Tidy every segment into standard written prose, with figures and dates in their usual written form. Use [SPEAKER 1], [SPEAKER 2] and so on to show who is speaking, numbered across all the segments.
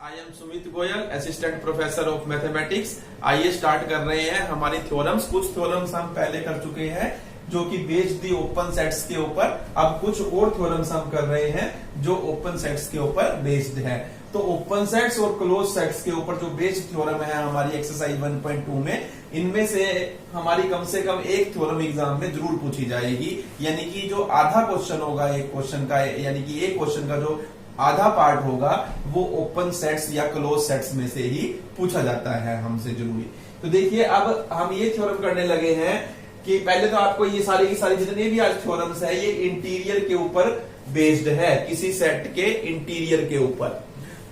[SPEAKER 1] I am Sumit Goyal, assistant professor of mathematics. आइए start कर रहे हैं हमारी थ्योरम्स। कुछ थ्योरम्स हम पहले कर चुके हैं जो कि बेस्ड दी ओपन सेट्स के ऊपर। अब कुछ और थ्योरम्स हम कर रहे हैं जो ओपन सेट्स के ऊपर बेस्ड है। तो ओपन सेट्स और क्लोज सेट्स के ऊपर जो बेस्ड थ्योरम है हमारी एक्सरसाइज 1.2 में, इनमें से हमारी कम से कम एक थ्योरम एग्जाम में जरूर पूछी जाएगी। यानी कि जो आधा क्वेश्चन होगा एक क्वेश्चन का, यानी कि एक क्वेश्चन का जो आधा पार्ट होगा वो ओपन सेट्स या क्लोज सेट्स में से ही पूछा जाता है हमसे जरूरी। तो देखिए अब हम ये थ्योरम करने लगे हैं कि पहले तो आपको ये सारी की सारी जितने भी आज थ्योरम्स है ये इंटीरियर के ऊपर बेस्ड है, किसी सेट के इंटीरियर के ऊपर।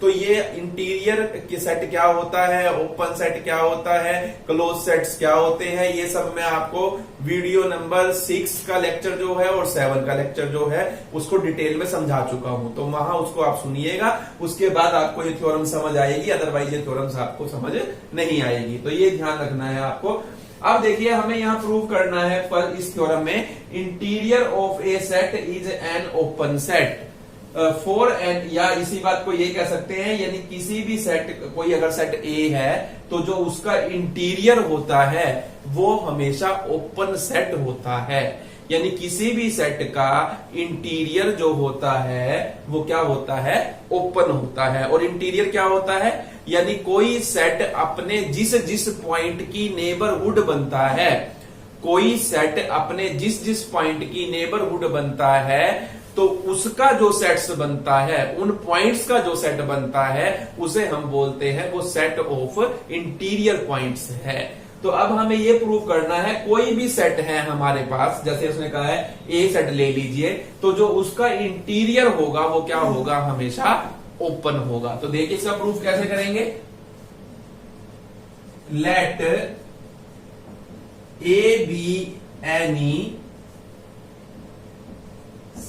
[SPEAKER 1] तो ये इंटीरियर के सेट क्या होता है, ओपन सेट क्या होता है, क्लोज सेट्स क्या होते हैं, ये सब मैं आपको वीडियो नंबर 6 का लेक्चर जो है और 7 का लेक्चर जो है उसको डिटेल में समझा चुका हूं। तो वहां उसको आप सुनिएगा, उसके बाद आपको ये थ्योरम समझ आएगी, अदरवाइज ये थ्योरम्स आपको समझ नहीं आएगी। तो ये ध्यान रखना है आपको। अब देखिए हमें यहां प्रूव करना है पर इस थ्योरम में interior of a set is an open set for an, या इसी बात को ये कह सकते हैं, यानी किसी भी सेट, कोई अगर सेट ए है तो जो उसका इंटीरियर होता है वो हमेशा ओपन सेट होता है। यानी किसी भी सेट का इंटीरियर जो होता है वो क्या होता है, ओपन होता है। और इंटीरियर क्या होता है, यानी कोई सेट अपने जिस जिस पॉइंट की नेबरहुड बनता है, कोई सेट अपने जिस जिस पॉइंट की नेबरहुड बनता है तो उसका जो सेट्स बनता है, उन पॉइंट्स का जो सेट बनता है उसे हम बोलते हैं वो सेट ऑफ इंटीरियर पॉइंट्स है। तो अब हमें ये प्रूव करना है कोई भी सेट है हमारे पास, जैसे उसने कहा है ए सेट ले लीजिए, तो जो उसका इंटीरियर होगा वो क्या होगा, हमेशा ओपन होगा। तो देखिए इसका प्रूफ कैसे करेंगे। Let A be any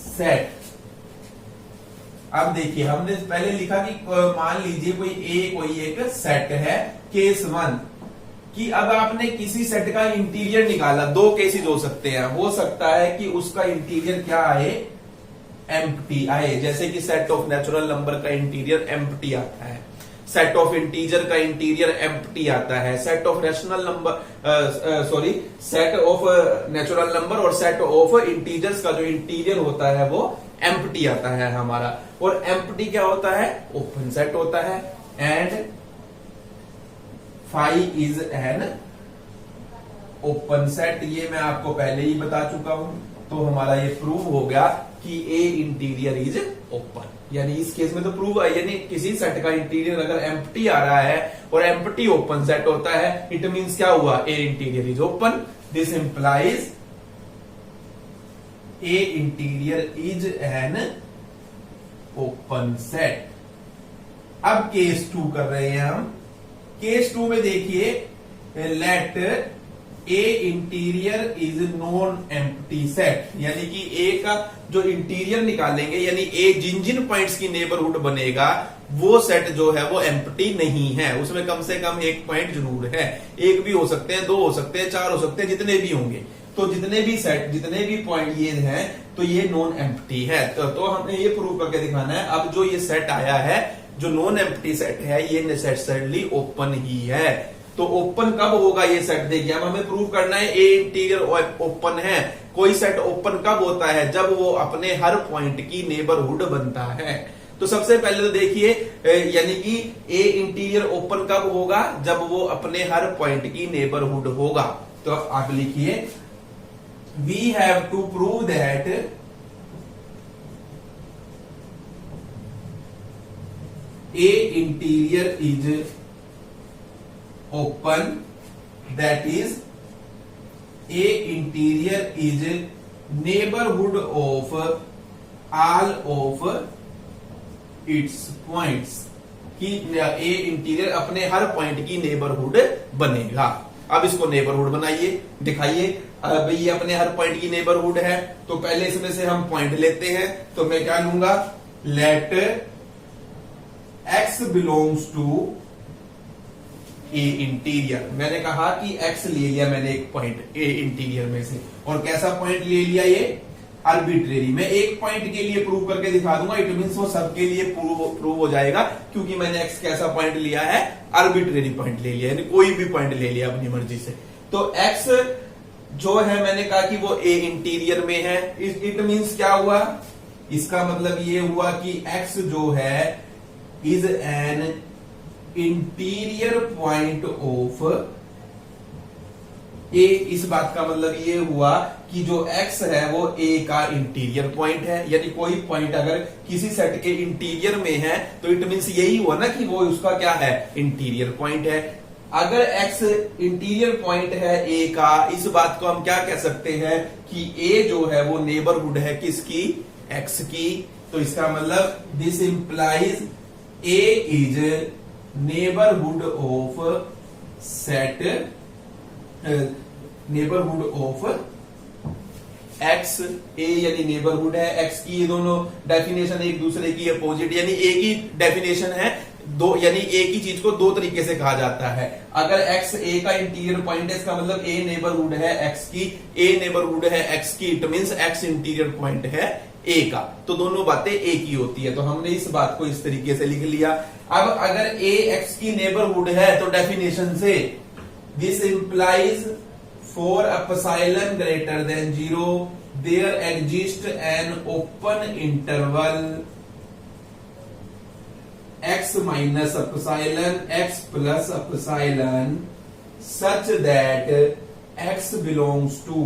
[SPEAKER 1] set. अब देखिए हमने पहले लिखा कि मान लीजिए कोई एक सेट है, केस 1 कि अब आपने किसी सेट का इंटीरियर निकाला। दो केसेस हो सकते हैं, हो सकता है कि उसका इंटीरियर क्या आए, एम्प्टी आए, जैसे कि सेट ऑफ नेचुरल नंबर का इंटीरियर एम्प्टी आता है, सेट ऑफ इंटीजर का इंटीरियर एम्प्टी आता है, set of rational number set of natural number और सेट ऑफ इंटीजर्स का जो इंटीरियर होता है वो एम्प्टी आता है हमारा। और एम्प्टी क्या होता है, ओपन सेट होता है। And phi is an open set, ये मैं आपको पहले ही बता चुका हूं। तो हमारा ये प्रूव हो गया कि ए इंटीरियर इज ओपन। यानी इस केस में तो प्रूव है, यानी किसी सेट का इंटीरियर अगर एम्प्टी आ रहा है और एम्प्टी ओपन सेट होता है, इट मींस क्या हुआ, A interior is open. This implies A interior is an open set. अब केस 2 कर रहे हैं हम। केस 2 में देखिए, let A interior is non empty set, यानी कि ए का जो इंटीरियर निकालेंगे, यानी ए जिन जिन पॉइंट्स की नेबरहुड बनेगा वो सेट जो है वो एम्प्टी नहीं है, उसमें कम से कम एक पॉइंट जरूर है। एक भी हो सकते हैं, दो हो सकते हैं, चार हो सकते हैं, जितने भी होंगे। तो जितने भी सेट, जितने भी पॉइंट ये हैं तो ये नॉन एम्प्टी है। तो हमने ये प्रूव करके दिखाना है। अब जो ये सेट आया है, जो नॉन एम्प्टी सेट है, ये नेसेसरली ओपन ही है। तो ओपन कब होगा ये सेट, देखिए अब हमें प्रूव करना है ए इंटीरियर ओपन है। कोई सेट ओपन कब होता है, जब वो अपने हर पॉइंट की नेबरहुड बनता है। तो सबसे पहले तो देखिए, यानी कि ए इंटीरियर ओपन कब होगा, जब वो अपने हर पॉइंट की नेबरहुड होगा। तो आप लिखिए, we have to prove that A interior is open, that is a interior is neighborhood of all of its points, कि ए इंटीरियर अपने हर पॉइंट की नेबरहुड बनेगा। अब इसको नेबरहुड बनाइए, दिखाइए। अब ये अपने हर पॉइंट की नेबरहुड है, तो पहले इसमें से हम पॉइंट लेते हैं। तो मैं क्या लूंगा, let x belongs to A interior. मैंने कहा कि एक्स ले लिया मैंने एक पॉइंट ए इंटीरियर में से, और कैसा पॉइंट ले लिया, ये आर्बिट्रेरी। मैं एक पॉइंट के लिए प्रूव करके दिखा दूंगा, इट मींस वो सबके लिए प्रूव हो जाएगा, क्योंकि मैंने एक्स कैसा पॉइंट लिया है, आर्बिट्रेरी पॉइंट ले लिया, यानी कोई भी पॉइंट ले लिया अपनी मर्जी से। तो एक्स जो है मैंने कहा कि वो ए इंटीरियर में है, इट मींस क्या हुआ, इसका मतलब ये हुआ कि एक्स जो है is an interior point of A. इस बात का मतलब ये हुआ कि जो x है वो a का इंटीरियर पॉइंट है, यानी कोई पॉइंट अगर किसी सेट के इंटीरियर में है तो इट मींस यही हुआ ना कि वो उसका क्या है, इंटीरियर पॉइंट है। अगर x इंटीरियर पॉइंट है a का, इस बात को हम क्या कह सकते हैं कि a जो है वो नेबरहुड है किसकी, x की। तो इसका मतलब this implies a is neighbourhood of set, neighbourhood of X. A यानी नेबरहुड है एक्स की, ये दोनों डेफिनेशन एक दूसरे की अपोजिट, यानी एक ही डेफिनेशन है दो, यानी एक ही चीज को दो तरीके से कहा जाता है। अगर एक्स ए का इंटीरियर पॉइंट है, इसका मतलब ए नेबरहुड है एक्स की, ए नेबरहुड है एक्स की, it means x interior point है ए का। तो दोनों बातें एक ही होती है, तो हमने इस बात को इस तरीके से लिख लिया। अब अगर ए एक्स की नेबरहुड है तो डेफिनेशन से this implies for epsilon greater than 0 there exists an open interval x minus epsilon x plus epsilon such that x belongs to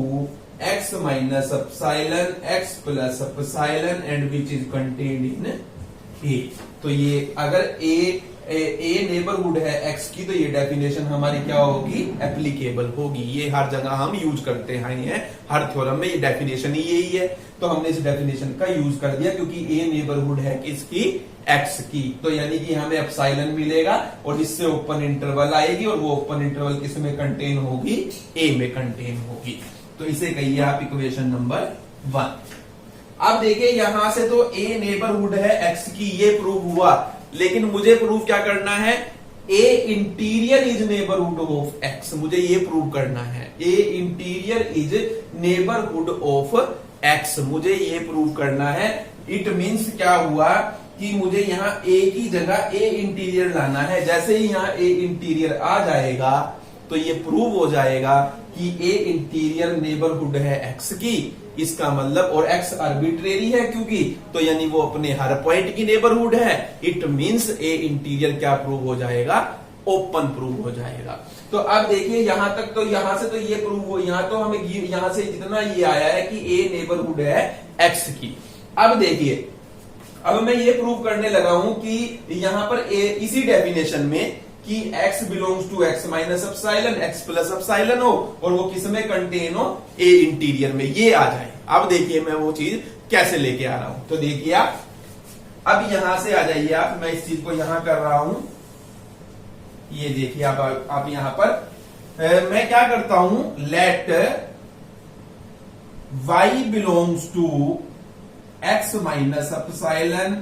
[SPEAKER 1] x minus epsilon x plus epsilon and which is contained in A। तो ये अगर ए neighbourhood है x की तो ये definition हमारी क्या होगी, एप्लीकेबल होगी। ये हर जगह हम यूज करते हैं, हर थ्योरम में ये डेफिनेशन ही यही है। तो हमने इस डेफिनेशन का यूज कर दिया क्योंकि ए नेबरहुड है किसकी, एक्स की। तो यानी कि हमें एप्सिलॉन मिलेगा और इससे ओपन इंटरवल आएगी और वो ओपन इंटरवल किस में कंटेन होगी, ए में कंटेन होगी। तो इसे कहिए आप इक्वेशन नंबर 1। अब देखिए यहां से तो ए नेबरहुड है एक्स की, ये प्रूव हुआ, लेकिन मुझे प्रूव क्या करना है, A interior is neighbourhood of X, मुझे ये प्रूव करना है। A interior is neighbourhood of X, मुझे ये प्रूव करना है। इट मींस क्या हुआ कि मुझे यहां ए की जगह ए इंटीरियर लाना है। जैसे ही यहां ए इंटीरियर आ जाएगा तो ये प्रूव हो जाएगा कि ए इंटीरियर नेबरहुड है एक्स की, इसका मतलब, और एक्स आर्बिट्रेरी है क्योंकि, तो यानी वो अपने हर पॉइंट की नेबरहुड है। इट मींस ए इंटीरियर क्या प्रूव हो जाएगा, ओपन प्रूव हो जाएगा। तो अब देखिए यहां तक, तो यहां से तो ये प्रूव हो, यहां तो हमें यहां से जितना ये आया है कि ए नेबरहुड है एक्स की। अब देखिए अब मैं ये प्रूव करने लगा हूं कि यहां पर ए इसी डेफिनेशन में कि x belongs to x minus epsilon x plus epsilon हो और वो किस में कंटेन हो, a इंटीरियर में, ये आ जाए। अब देखिए मैं वो चीज कैसे लेके आ रहा हूं। तो देखिए आप अब यहां से आ जाइए आप, मैं इस चीज को यहां कर रहा हूं, ये देखिए आप यहां पर मैं क्या करता हूं, let y belongs to x minus epsilon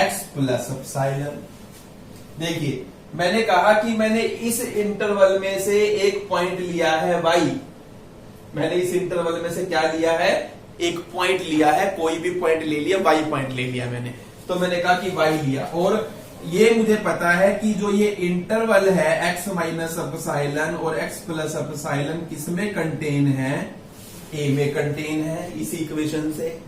[SPEAKER 1] x plus epsilon. देखिए मैंने कहा कि मैंने इस इंटरवल में से एक पॉइंट लिया है y, मैंने इस इंटरवल में से क्या लिया है, एक पॉइंट लिया है, कोई भी पॉइंट ले लिया, y पॉइंट ले लिया मैंने। तो मैंने कहा कि y लिया, और ये मुझे पता है कि जो ये इंटरवल है x माइनस एप्सिलॉन और x प्लस एप्सिलॉन किसमें कंटेन है, a में कंटेन है, इसी इक्वेशन से।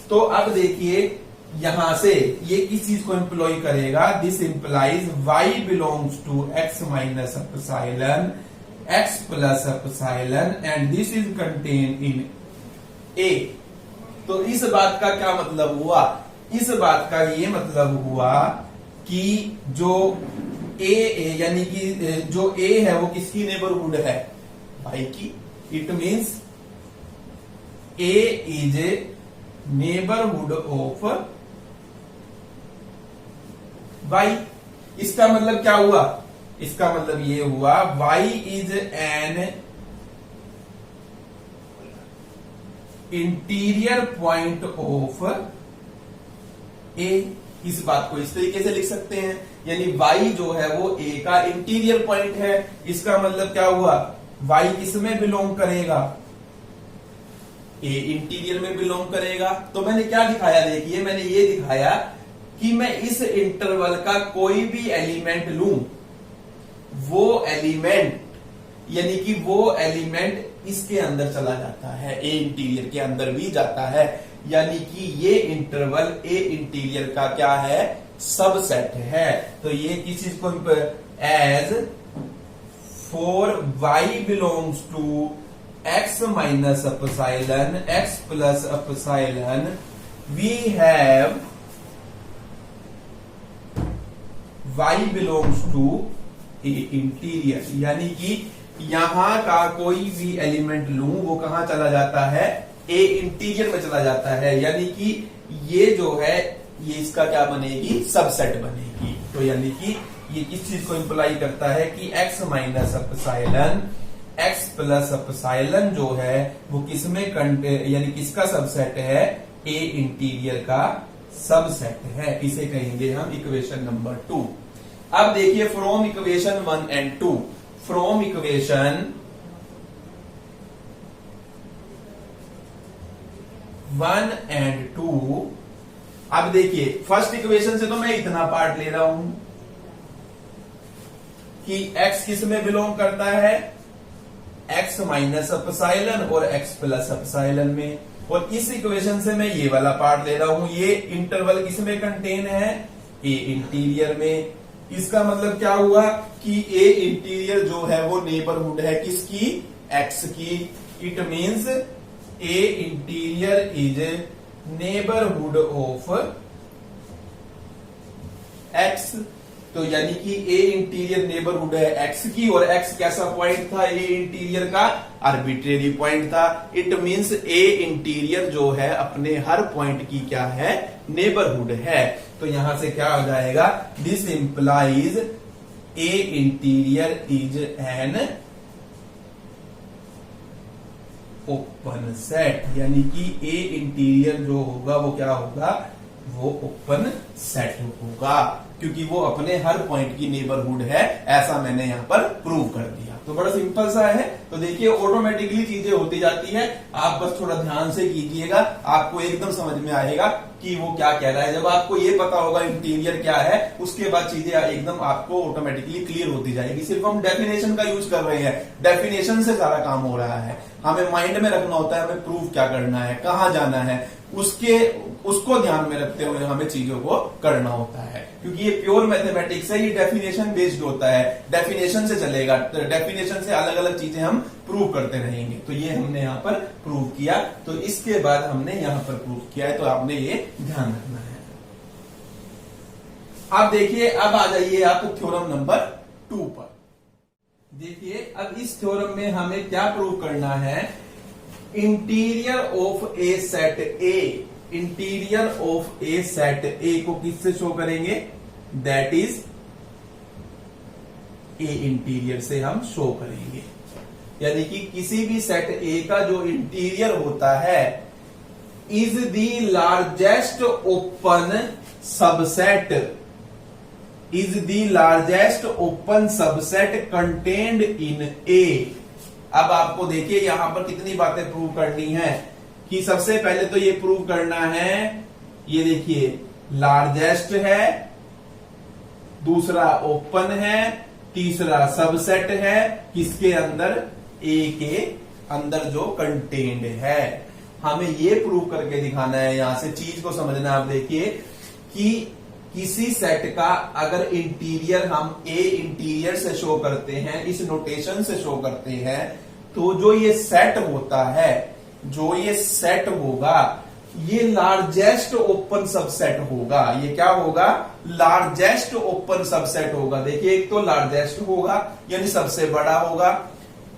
[SPEAKER 1] तो अब देखिए यहां से ये किस चीज को एम्प्लॉय करेगा, this implies y belongs to x minus epsilon x plus epsilon and this is contain in a। तो इस बात का क्या मतलब हुआ, इस बात का ये मतलब हुआ कि जो a यानी कि जो a है वो किसकी नेबरहुड है, y की। It means a is a neighbourhood of y। इसका मतलब क्या हुआ, इसका मतलब ये हुआ y is an interior point of a। इस बात को इस तरीके से लिख सकते हैं, यानी y जो है वो a का इंटीरियर पॉइंट है। इसका मतलब क्या हुआ, y किसमें बिलोंग करेगा, ए इंटीरियर में बिलोंग करेगा। तो मैंने क्या दिखाया, देखिए मैंने ये दिखाया कि मैं इस इंटरवल का कोई भी एलिमेंट लूं, वो एलिमेंट यानी कि वो एलिमेंट इसके अंदर चला जाता है, ए इंटीरियर के अंदर भी जाता है, यानी कि ये इंटरवल ए इंटीरियर का क्या है, सबसेट है। तो ये किस चीज को, as for y belongs to x minus epsilon x plus epsilon we have y belongs to A interior, यानी कि यहां का कोई भी एलिमेंट लूं वो कहां चला जाता है, ए इंटीरियर में चला जाता है, यानी कि ये जो है ये इसका क्या बनेगी, सबसेट बनेगी। तो यानी कि ये किस चीज को इंप्लाई करता है कि x minus epsilon x plus epsilon जो है वो किसमें यानी किसका सबसेट है, ए इंटीरियर का सबसेट है। इसे कहेंगे हम इक्वेशन नंबर 2। अब देखिए from equation 1 and 2, from equation 1 and 2, अब देखिए फर्स्ट इक्वेशन से तो मैं इतना पार्ट ले रहा हूं कि x किस में बिलोंग करता है, x माइनस एप्सिलॉन और x प्लस एप्सिलॉन में, और इस इक्वेशन से मैं ये वाला पार्ट ले रहा हूं, ये इंटरवल किस में कंटेन है, ए इंटीरियर में। इसका मतलब क्या हुआ कि ए इंटीरियर जो है वो नेबरहुड है किसकी, x की। It means A interior is neighbourhood of x। तो यानी कि ए इंटीरियर नेबरहुड है x की, और x कैसा पॉइंट था, ए इंटीरियर का आर्बिट्रेरी पॉइंट था। इट मींस ए इंटीरियर जो है अपने हर पॉइंट की क्या है, नेबरहुड है। तो यहां से क्या हो जाएगा, this implies A interior is an open set, यानी कि ए इंटीरियर जो होगा वो क्या होगा, वो ओपन सेट होगा, क्योंकि वो अपने हर पॉइंट की नेबरहुड है, ऐसा मैंने यहां पर प्रूव कर दिया। तो बड़ा सिंपल सा है। तो देखिए ऑटोमेटिकली चीजें होती जाती है, आप बस थोड़ा ध्यान से कीजिएगा, आपको एकदम समझ में आएगा कि वो क्या कह रहा है। जब आपको ये पता होगा इंटीरियर क्या है, उसके बाद चीजें एकदम आपको ऑटोमेटिकली क्लियर होती जाएगी। सिर्फ हम डेफिनेशन का यूज कर रहे हैं, डेफिनेशन से सारा काम हो रहा है। हमें माइंड में रखना होता है हमें प्रूफ क्या करना है, कहां जाना है, उसको ध्यान में रखते हुए हमें चीजों को करना होता है, क्योंकि ये प्योर मैथमेटिक्स है, ये डेफिनेशन बेस्ड होता है, डेफिनेशन से चलेगा, तो डेफिनेशन से अलग अलग चीजें हम प्रूव करते रहेंगे। तो ये हमने यहाँ पर प्रूव किया, तो इसके बाद हमने यहाँ पर प्रूव किया है, तो आपने ये ध्यान रखना है। अब देखिए, अब आ जाइए आप थ्योरम नंबर 2 पर। देखिए अब इस थ्योरम में हमें क्या प्रूव करना है, interior of a set A, interior of a set ए को किससे शो करेंगे, दैट इज ए इंटीरियर से हम शो करेंगे। यानी कि किसी भी सेट ए का जो इंटीरियर होता है is the largest open subset, is the largest open subset contained in A. अब आपको देखिए यहां पर कितनी बातें प्रूव करनी है कि सबसे पहले तो ये प्रूव करना है, ये देखिए लार्जेस्ट है, दूसरा ओपन है, तीसरा सबसेट है, किसके अंदर, ए के अंदर जो कंटेन्ड है। हमें ये प्रूव करके दिखाना है, यहां से चीज को समझना है। आप देखिए कि किसी सेट का अगर इंटीरियर हम ए इंटीरियर से शो करते हैं, इस नोटेशन से शो करते हैं, तो जो ये सेट होता है, जो ये सेट होगा, ये लार्जेस्ट ओपन सबसेट होगा। ये क्या होगा, लार्जेस्ट ओपन सबसेट होगा। देखिए एक तो लार्जेस्ट होगा यानी सबसे बड़ा होगा,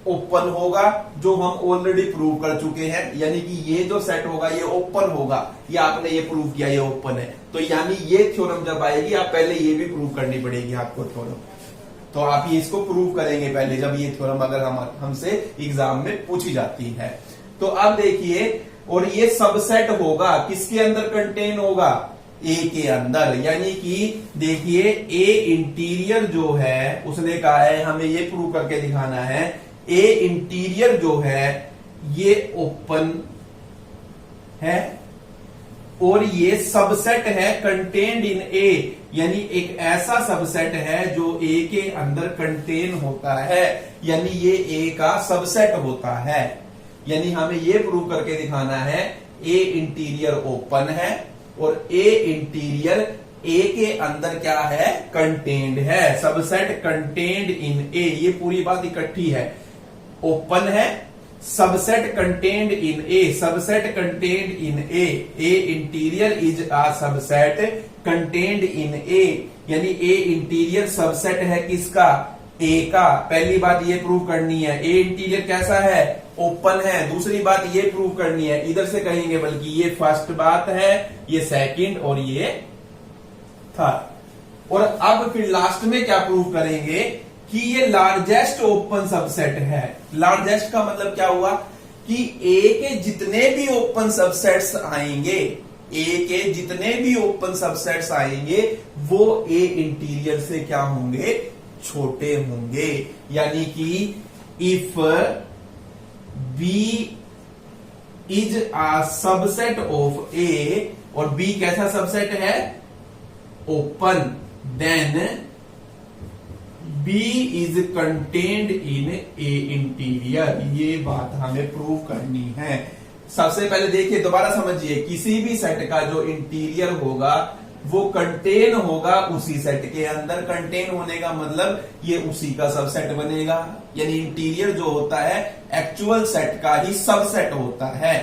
[SPEAKER 1] ओपन होगा जो हम ऑलरेडी प्रूव कर चुके हैं, यानी कि ये जो सेट होगा ये ओपन होगा, ये आपने ये प्रूव किया ये ओपन है। तो यानी ये थ्योरम जब आएगी आप पहले ये भी प्रूव करनी पड़ेगी आपको थ्योरम, तो आप ये इसको प्रूव करेंगे पहले जब ये थ्योरम अगर हमसे एग्जाम में पूछी जाती है। तो अब देखिए, और ये सबसेट होगा किसके अंदर कंटेन होगा, ए के अंदर। यानी कि देखिए ए इंटीरियर जो है, उसने कहा है हमें ये प्रूव करके दिखाना है, ए इंटीरियर जो है ये ओपन है और ये सबसेट है कंटेन्ड इन ए, यानी एक ऐसा सबसेट है जो ए के अंदर कंटेन होता है, यानी ये ए का सबसेट होता है। यानी हमें ये प्रूव करके दिखाना है ए इंटीरियर ओपन है और ए इंटीरियर ए के अंदर क्या है, कंटेन्ड है, सबसेट कंटेन्ड इन ए। ये पूरी बात इकट्ठी है, ओपन है, subset contained in A, subset contained in A, A interior is a subset contained in A, यानी ए इंटीरियर सबसेट है किसका, ए का। पहली बात ये प्रूव करनी है, ए इंटीरियर कैसा है, ओपन है। दूसरी बात ये प्रूव करनी है, इधर से कहेंगे बल्कि ये फर्स्ट बात है, ये सेकंड और ये थर्ड। और अब फिर लास्ट में क्या प्रूव करेंगे कि ये लार्जेस्ट ओपन सबसेट है। लार्जेस्ट का मतलब क्या हुआ कि ए के जितने भी ओपन सबसेट्स आएंगे, ए के जितने भी ओपन सबसेट्स आएंगे वो ए इंटीरियर से क्या होंगे, छोटे होंगे। यानी कि if B is a subset of A, और बी कैसा सबसेट है, open, then B is contained in A interior. ये बात हमें प्रूव करनी है। सबसे पहले देखिए, दोबारा समझिए, किसी भी सेट का जो इंटीरियर होगा वो कंटेन होगा उसी सेट के अंदर। कंटेन होने का मतलब ये उसी का सबसेट बनेगा, यानी इंटीरियर जो होता है एक्चुअल सेट का ही सबसेट होता है,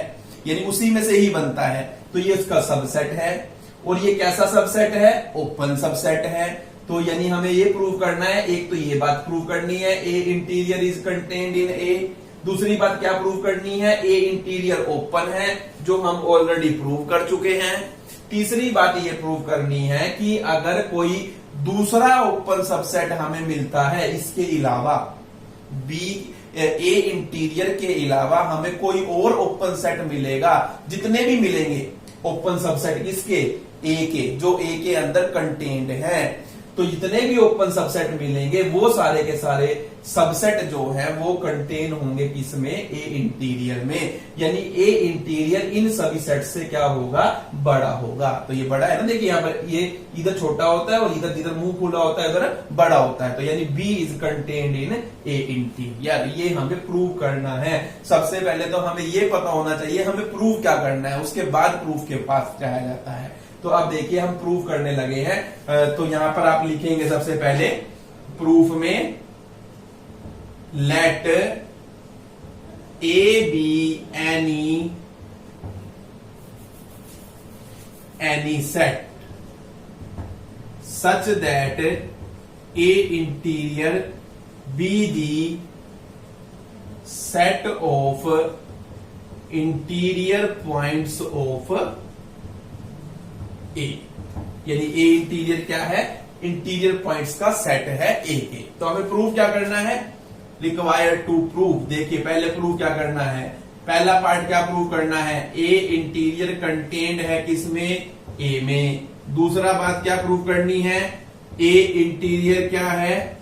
[SPEAKER 1] यानी उसी में से ही बनता है। तो ये उसका सबसेट है और ये कैसा सबसेट है, ओपन सबसेट है। तो यानी हमें ये प्रूव करना है, एक तो ये बात प्रूव करनी है A interior is contained in ए। दूसरी बात क्या प्रूव करनी है, ए इंटीरियर ओपन है, जो हम ऑलरेडी प्रूव कर चुके हैं। तीसरी बात ये प्रूव करनी है कि अगर कोई दूसरा ओपन सबसेट हमें मिलता है इसके अलावा, बी ए इंटीरियर के अलावा हमें कोई और ओपन सेट मिलेगा, जितने भी मिलेंगे ओपन सबसेट किसके, ए के, जो ए के अंदर कंटेन्ड है, तो जितने भी ओपन सबसेट मिलेंगे वो सारे के सारे सबसेट जो है वो कंटेन होंगे किसमें, ए इंटीरियर में। यानी ए इंटीरियर इन सभी सेट से क्या होगा, बड़ा होगा। तो ये बड़ा है ना, देखिए यहाँ पर ये इधर छोटा होता है और इधर जिधर मुंह खुला होता है उधर बड़ा होता है। तो यानी B is contained in A interior, ये हमें प्रूव करना है। सबसे पहले तो हमें ये पता होना चाहिए हमें प्रूव क्या करना है, उसके बाद प्रूफ के पास जाया जाता है। तो अब देखिए हम प्रूफ करने लगे हैं। तो यहां पर आप लिखेंगे सबसे पहले प्रूफ में, let A be any set such that A interior be the set of interior points of A. यानी ए इंटीरियर क्या है, इंटीरियर पॉइंट्स का सेट है ए के। तो हमें प्रूफ क्या करना है, रिक्वायर्ड टू प्रूफ। देखिए पहले प्रूफ क्या करना है, पहला पार्ट क्या प्रूव करना है, ए इंटीरियर कंटेन्ड है किसमें, ए में। दूसरा बात क्या प्रूव करनी है, ए इंटीरियर क्या है,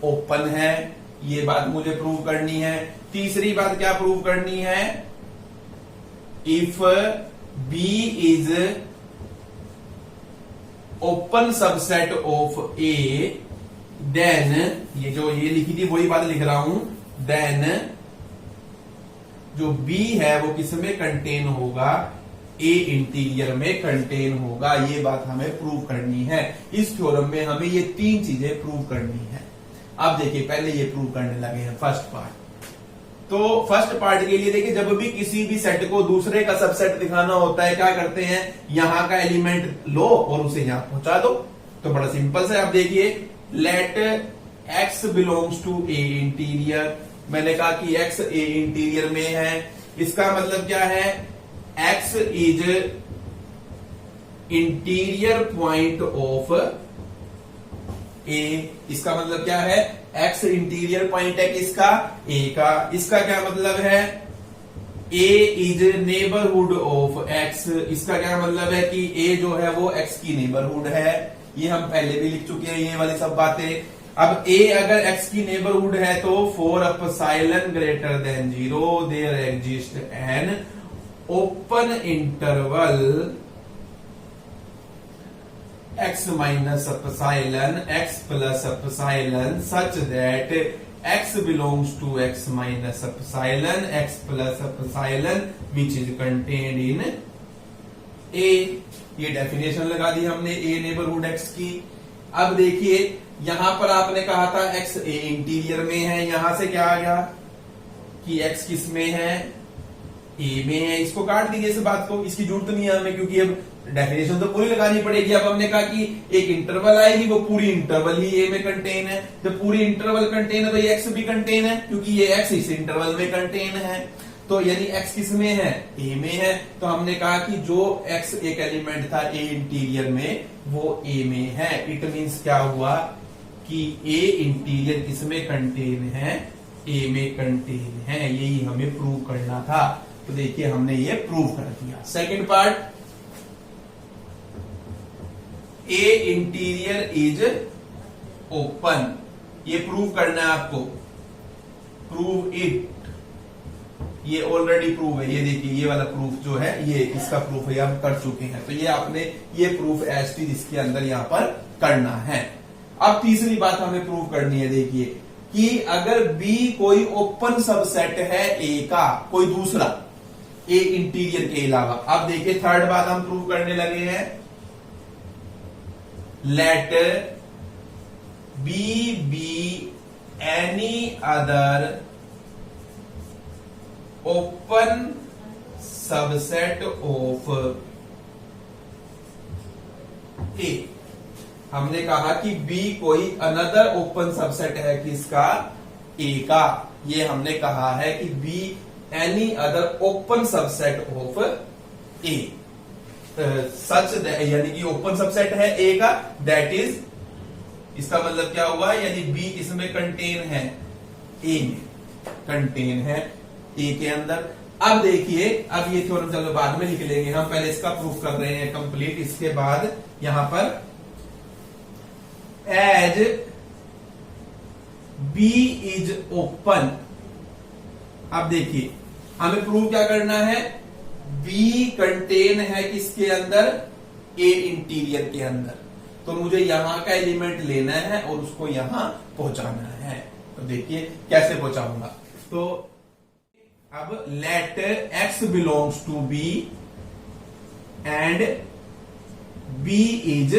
[SPEAKER 1] ओपन है, ये बात मुझे प्रूव करनी है। तीसरी बात क्या प्रूव करनी है, if B is open subset of A, then, ये जो ये लिखी थी वही बात लिख रहा हूं, देन जो बी है वो किसमें कंटेन होगा, ए इंटीरियर में कंटेन होगा। ये बात हमें प्रूव करनी है। इस थ्योरम में हमें ये तीन चीजें प्रूव करनी है। अब देखिए पहले ये प्रूव करने लगे हैं फर्स्ट पार्ट। तो फर्स्ट पार्ट के लिए देखिए, जब भी किसी भी सेट को दूसरे का सबसेट दिखाना होता है क्या करते हैं, यहां का एलिमेंट लो और उसे यहां पहुंचा दो। तो बड़ा सिंपल से आप देखिए, let x belongs to A interior. मैंने कहा कि एक्स ए इंटीरियर में है, इसका मतलब क्या है, X is interior point of A. इसका मतलब क्या है, एक्स इंटीरियर पॉइंट है किसका, ए का। इसका क्या मतलब है, ए इज नेबरहुड ऑफ एक्स। इसका क्या मतलब है कि ए जो है वो एक्स की नेबरहुड है। ये हम पहले भी लिख चुके हैं ये वाली सब बातें। अब ए अगर एक्स की नेबरहुड है तो for epsilon greater than 0 there exist an open interval x minus epsilon x plus epsilon such that x belongs to x minus epsilon x plus epsilon which is contained in a। ये definition लगा दी हमने a neighbourhood x की। अब देखिए यहां पर आपने कहा था x a इंटीरियर में है, यहां से क्या आ गया कि x किस में है, a में है। इसको काट दीजिए इस बात को, इसकी जरूरत नहीं है हमें, क्योंकि अब डेफिनेशन तो पूरी लगानी पड़ेगी। अब हमने कहा कि एक इंटरवल आएगी, वो पूरी इंटरवल ही ए में कंटेन है। जब पूरी इंटरवल कंटेन है तो ये एक्स भी कंटेन है, क्योंकि ये एक्स इस इंटरवल में कंटेन है। तो यानी एक्स किस में है, ए में है। तो हमने कहा कि जो एक्स एक एलिमेंट था ए इंटीरियर में वो ए में है। इट मीन्स क्या हुआ कि ए इंटीरियर किस में कंटेन है, ए में कंटेन है। यही हमें प्रूव करना था। तो देखिए हमने ये प्रूव कर दिया। Second part, A interior is open, ये प्रूव करना है आपको। प्रूव इट, ये ऑलरेडी प्रूव है। ये देखिए ये वाला प्रूफ जो है ये इसका प्रूफ है, हम कर चुके हैं। तो ये आपने ये प्रूफ एसटी इसके अंदर यहां पर करना है। अब तीसरी बात हमें प्रूव करनी है। देखिए कि अगर बी कोई ओपन सबसेट है ए का, कोई दूसरा ए इंटीरियर के अलावा। अब देखिए थर्ड बात हम प्रूव करने लगे हैं। Let B be any other open subset of A। हमने कहा कि B कोई अनदर ओपन सबसेट है किसका, A का। ये हमने कहा है कि B any other open subset of A सच, यानी कि ओपन सबसेट है ए का, दैट इज, इसका मतलब क्या हुआ, यानी बी इसमें कंटेन है, ए में कंटेन है, ए के अंदर। अब देखिए अब ये थ्योरम चलो बाद में लिख लेंगे, हम पहले इसका प्रूफ कर रहे हैं कंप्लीट। इसके बाद यहां पर एज बी इज ओपन। अब देखिए हमें प्रूव क्या करना है, बी कंटेन है किसके अंदर, ए इंटीरियर के अंदर। तो मुझे यहां का एलिमेंट लेना है और उसको यहां पहुंचाना है। तो देखिए कैसे पहुंचाऊंगा। तो अब let x belongs to B and B is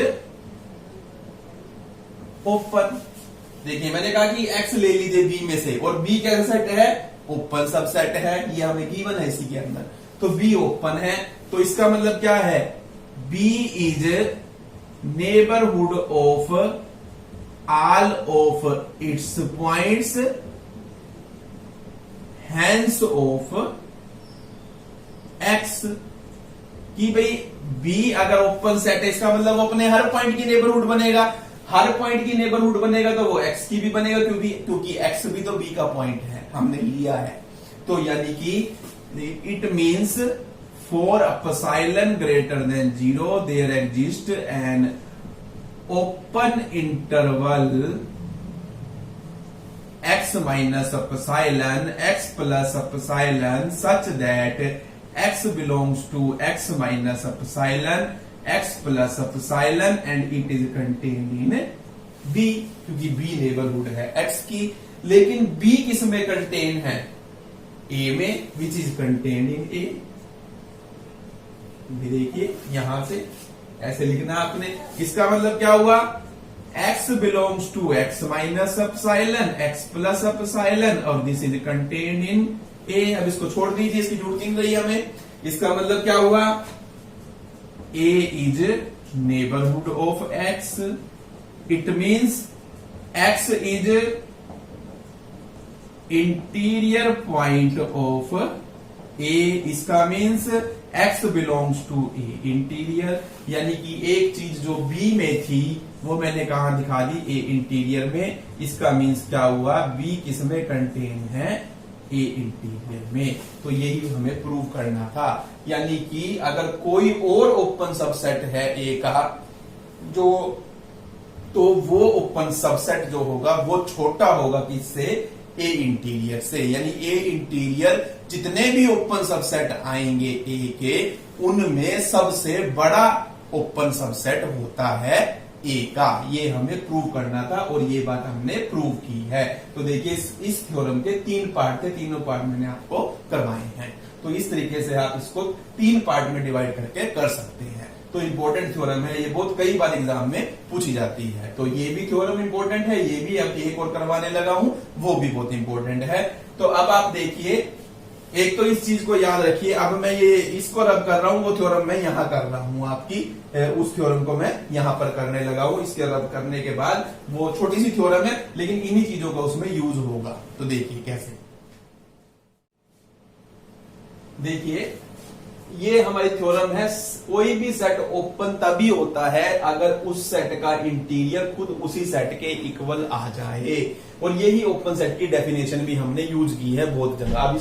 [SPEAKER 1] open. देखिए मैंने कहा कि एक्स ले लीजिए बी में से, और बी कैसा सेट है, ओपन सबसेट है। ये हमें गिवन है इसी के अंदर। तो बी ओपन है, तो इसका मतलब क्या है, B is neighbourhood of all of its points, hence of x. कि भाई बी अगर ओपन सेट है, इसका मतलब वो अपने हर पॉइंट की नेबरहुड बनेगा। हर पॉइंट की नेबरहुड बनेगा तो वो एक्स की भी बनेगा, क्योंकि एक्स भी तो बी का पॉइंट है, हमने लिया है। तो यानी कि it means for epsilon greater than 0 there exists an open interval x minus epsilon x plus epsilon such that x belongs to x minus epsilon x plus epsilon and it is contained in B, क्योंकि B neighbourhood है x की। लेकिन B किस में contain है, ए में, which is contained in ए। देखिए यहां से ऐसे लिखना आपने। इसका मतलब क्या हुआ, x belongs to x minus epsilon x plus epsilon और this is contained in A. अब इसको छोड़ दीजिए, इसकी जरूरत नहीं रही हमें। इसका मतलब क्या हुआ, a is neighbourhood of x, it means x is interior point of A. इसका means X belongs to A interior, यानी कि एक चीज जो बी में थी वो मैंने कहा दिखा दी, ए इंटीरियर में। इसका मीन्स क्या हुआ, बी किस में कंटेन है, ए इंटीरियर में। तो यही हमें प्रूव करना था। यानी कि अगर कोई और ओपन सबसेट है ए का जो, तो वो ओपन सबसेट जो होगा वो छोटा होगा किससे, ए इंटीरियर से, यानी ए इंटीरियर जितने भी ओपन सबसेट आएंगे ए के, उनमें सबसे बड़ा ओपन सबसेट होता है ए का। ये हमें प्रूव करना था और ये बात हमने प्रूव की है। तो देखिए इस थ्योरम के 3 पार्ट थे, तीनों पार्ट मैंने आपको करवाए हैं। तो इस तरीके से आप इसको 3 पार्ट में डिवाइड करके कर सकते हैं। तो इंपॉर्टेंट थ्योरम है ये, बहुत कई बार एग्जाम में पूछी जाती है। तो ये भी थ्योरम इंपॉर्टेंट है, ये भी अब एक और करवाने लगा हूं, वो भी बहुत इंपॉर्टेंट है। तो अब आप देखिए, एक तो इस चीज को याद रखिए, अब मैं ये इसको रब कर रहा हूं, वो थ्योरम मैं यहां कर रहा हूं आपकी, उस थ्योरम को मैं यहां पर करने लगा हूं। इसके रब करने के बाद वो छोटी सी थ्योरम है, लेकिन इन्हीं चीजों का उसमें यूज होगा। तो देखिए कैसे, देखिए ये हमारी थ्योरम है, कोई भी सेट ओपन तभी होता है अगर उस सेट का इंटीरियर खुद उसी सेट के इक्वल आ जाए। और यही ओपन सेट की डेफिनेशन भी हमने यूज की है बहुत जगह। अब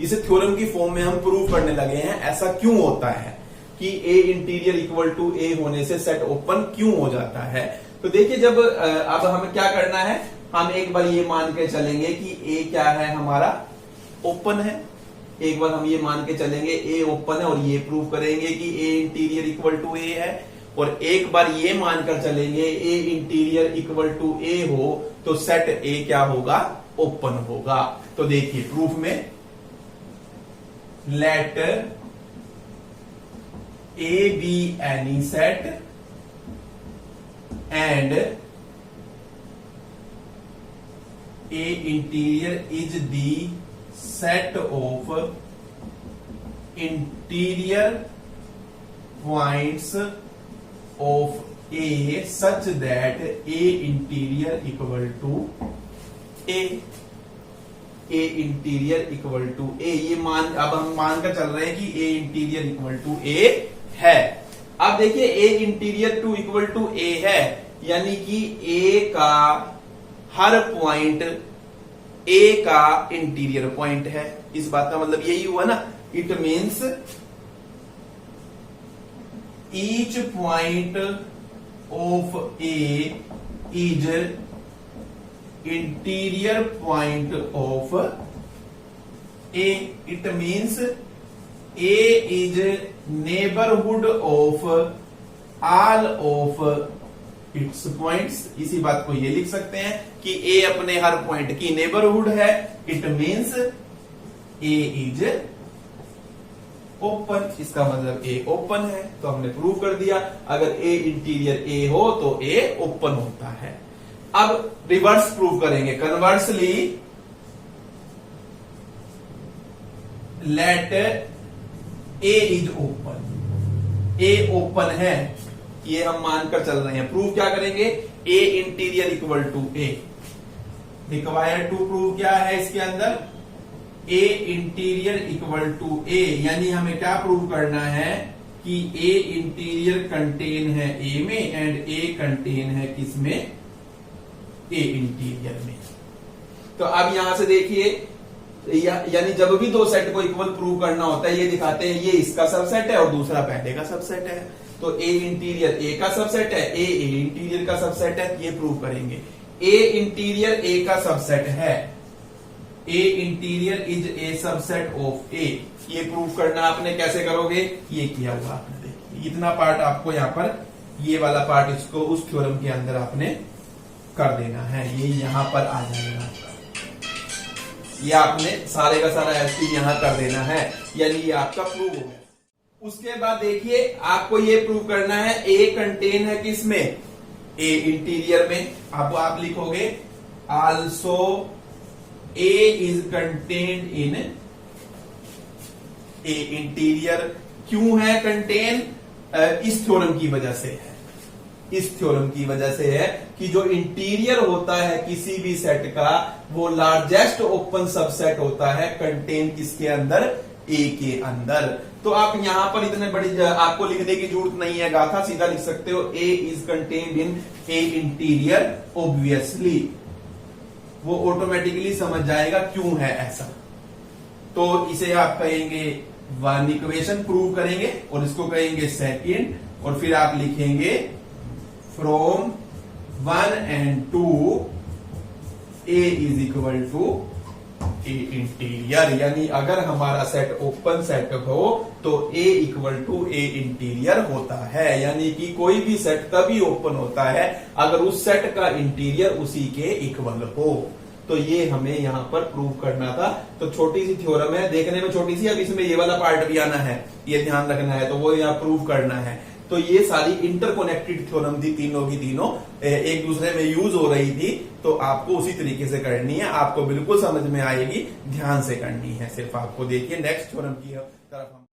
[SPEAKER 1] इसे थ्योरम की फॉर्म में हम प्रूव करने लगे हैं, ऐसा क्यों होता है कि ए इंटीरियर इक्वल टू ए होने से सेट ओपन क्यों हो जाता है। तो देखिए, जब अब हमें क्या करना है, हम एक बार ये मान के चलेंगे कि ए क्या है हमारा, ओपन है। एक बार हम ये मान के चलेंगे ए ओपन है, और ये प्रूव करेंगे कि ए इंटीरियर इक्वल टू ए है। और एक बार ये मानकर चलेंगे ए इंटीरियर इक्वल टू ए हो तो सेट ए क्या होगा, ओपन होगा। तो देखिए प्रूफ में, let A be any set and A interior is the set of interior points of A such that A interior equal to A, A interior equal to A। ये मान, अब हम मान कर चल रहे हैं कि A interior equal to A है। अब देखिए A interior to equal to A है, यानी कि A का हर पॉइंट ए का इंटीरियर पॉइंट है। इस बात का मतलब यही हुआ ना, it means each point of A is interior point of A. It means A is neighbourhood of all of its points. इसी बात को ये लिख सकते हैं कि ए अपने हर पॉइंट की नेबरहुड है। It means A is open, इसका मतलब ए ओपन है। तो हमने प्रूव कर दिया, अगर ए इंटीरियर ए हो तो ए ओपन होता है। अब रिवर्स प्रूव करेंगे, conversely let A is open, A open है, ये हम मानकर चल रहे हैं। प्रूव क्या करेंगे, A interior equal to A. Required to prove क्या है इसके अंदर, A interior equal to A, यानी हमें क्या प्रूव करना है कि ए इंटीरियर कंटेन है ए में एंड ए कंटेन है किसमें, ए इंटीरियर में। तो अब यहां से देखिए, यानी जब भी दो सेट को इक्वल प्रूव करना होता है, ये दिखाते हैं ये इसका सबसेट है और दूसरा पहले का सबसेट है। तो ए इंटीरियर ए का सबसेट है, ए इंटीरियर का सबसेट है, ये प्रूव करेंगे। ए इंटीरियर ए का सबसेट है, A interior is A subset of A, ये प्रूव करना आपने कैसे करोगे, ये किया हुआ आपने। देखिए इतना पार्ट आपको यहाँ पर, ये वाला पार्ट इसको उस थ्योरम के अंदर आपने कर देना है, ये यहां पर आ जाएगा आपका। ये आपने सारे का सारा एसपी यहां कर देना है, यानी ये आपका प्रूव हो गया। उसके बाद देखिए आपको ये प्रूव करना है ए कंटेन है किसमें, ए इंटीरियर में। अब आप लिखोगे also a is contained in A interior. क्यों है कंटेन, इस थ्योरम की वजह से है, इस थ्योरम की वजह से है कि जो इंटीरियर होता है किसी भी सेट का, वो लार्जेस्ट ओपन सबसेट होता है कंटेन किसके अंदर, ए के अंदर। तो आप यहां पर इतने बड़ी आपको लिखने की जरूरत नहीं है, गाथा सीधा लिख सकते हो, A is contained in A interior. Obviously वो ऑटोमेटिकली समझ जाएगा क्यों है ऐसा। तो इसे आप कहेंगे वन इक्वेशन प्रूव करेंगे और इसको कहेंगे सेकंड, और फिर आप लिखेंगे from 1 and 2 A is equal to A interior, यानी अगर हमारा सेट ओपन सेट हो तो A equal to A interior होता है, यानी कि कोई भी सेट तभी ओपन होता है अगर उस सेट का इंटीरियर उसी के इक्वल हो। तो ये हमें यहाँ पर प्रूव करना था। तो छोटी सी थ्योरम है, देखने में छोटी सी, अब इसमें ये वाला पार्ट भी आना है, ये ध्यान रखना है, तो वो यहाँ प्रूव करना है। तो ये सारी इंटरकोनेक्टेड थ्योरम थी, तीनों की तीनों एक दूसरे में यूज हो रही थी, तो आपको उसी तरीके से करनी है, आपको बिल्कुल समझ में आएगी, ध्यान से करनी है। सिर्फ आपको देखिए नेक्स्ट थ्योरम की तरफ हम